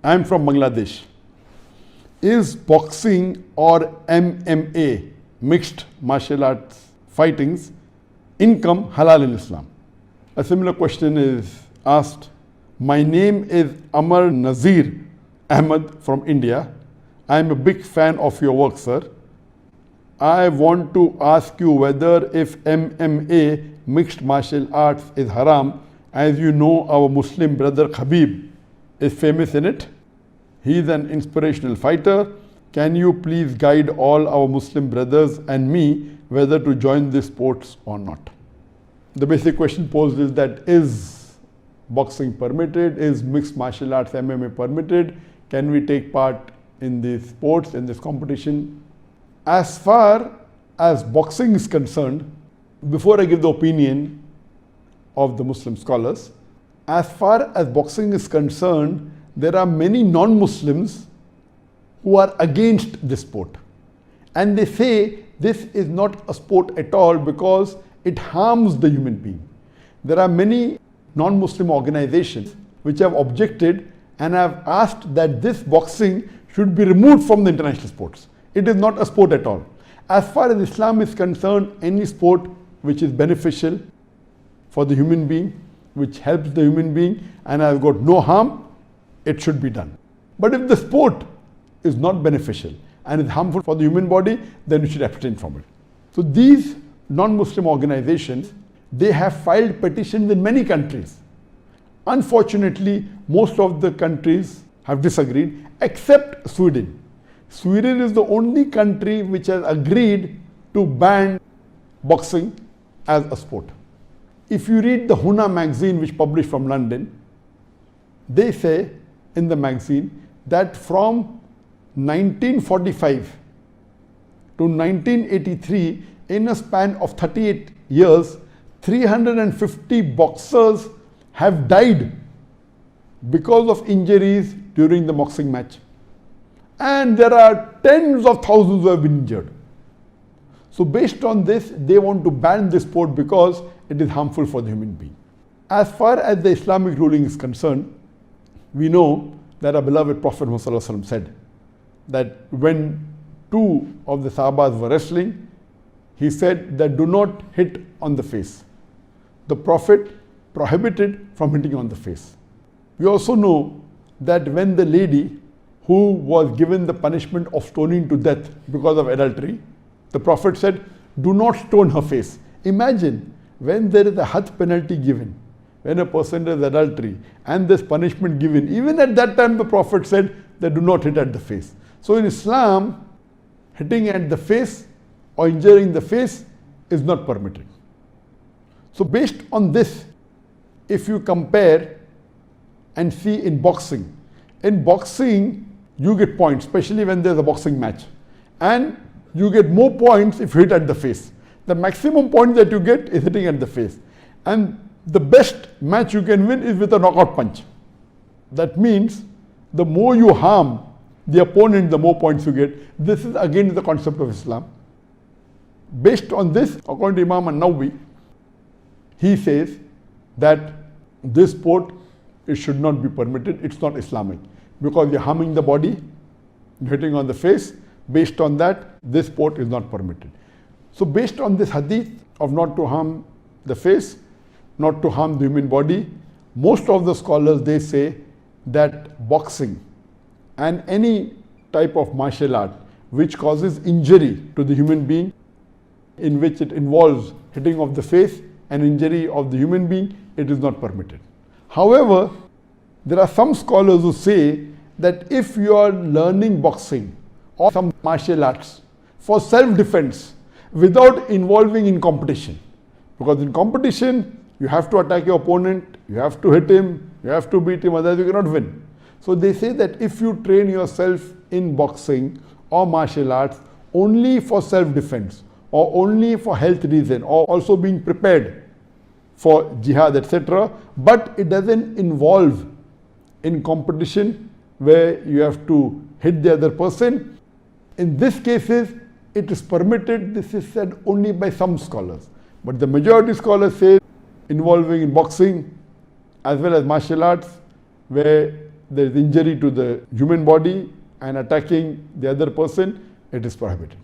I am from Bangladesh. Is boxing or MMA, mixed martial arts fightings, income halal in Islam? A similar question is asked. My name is Amar Nazir Ahmed from India. I am a big fan of your work, sir. I want to ask you whether if MMA, mixed martial arts, is haram. As you know, our Muslim brother Khabib is famous in it. He is an inspirational fighter. Can you please guide all our Muslim brothers and me whether to join these sports or not? The basic question posed is that, is boxing permitted? Is mixed martial arts MMA permitted? Can we take part in these sports, in this competition? As far as boxing is concerned, before I give the opinion of the Muslim scholars, as far as boxing is concerned, there are many non-Muslims who are against this sport. And they say this is not a sport at all because it harms the human being. There are many non-Muslim organizations which have objected and have asked that this boxing should be removed from the international sports. It is not a sport at all. As far as Islam is concerned, any sport which is beneficial for the human being, which helps the human being and has got no harm, it should be done. But if the sport is not beneficial and is harmful for the human body, then we should abstain from it. So these non-Muslim organizations, they have filed petitions in many countries. Unfortunately, most of the countries have disagreed except Sweden. Sweden is the only country which has agreed to ban boxing as a sport. If you read the Huna magazine, which published from London, they say in the magazine that from 1945 to 1983, in a span of 38 years, 350 boxers have died because of injuries during the boxing match. And there are tens of thousands who have been injured. So based on this, they want to ban this sport because it is harmful for the human being. As far as the Islamic ruling is concerned, we know that our beloved Prophet Muhammad said that when two of the Sahabas were wrestling, he said that do not hit on the face. The Prophet prohibited from hitting on the face. We also know that when the lady who was given the punishment of stoning to death because of adultery, the Prophet said, do not stone her face. Imagine when there is a had penalty given, when a person does adultery and this punishment given, even at that time the Prophet said that do not hit at the face. So in Islam, hitting at the face or injuring the face is not permitted. So based on this, if you compare and see in boxing you get points, especially when there's a boxing match, and you get more points if you hit at the face. The maximum point that you get is hitting at the face, and the best match you can win is with a knockout punch. That means the more you harm the opponent, the more points you get. This is again the concept of Islam. Based on this, according to Imam An-Nawawi, he says that this sport, it should not be permitted. It's not Islamic because you're harming the body, you're hitting on the face. Based on that, this sport is not permitted. So based on this hadith of not to harm the face, not to harm the human body, most of the scholars, they say that boxing and any type of martial art which causes injury to the human being, in which it involves hitting of the face and injury of the human being, it is not permitted. However, there are some scholars who say that if you are learning boxing or some martial arts for self-defense without involving in competition, because in competition you have to attack your opponent, you have to hit him, you have to beat him, otherwise you cannot win. So they say that if you train yourself in boxing or martial arts only for self-defense or only for health reason or also being prepared for jihad, etc., but it doesn't involve in competition where you have to hit the other person, in these cases it is permitted. This is said only by some scholars, but the majority scholars say involving in boxing as well as martial arts where there is injury to the human body and attacking the other person, it is prohibited.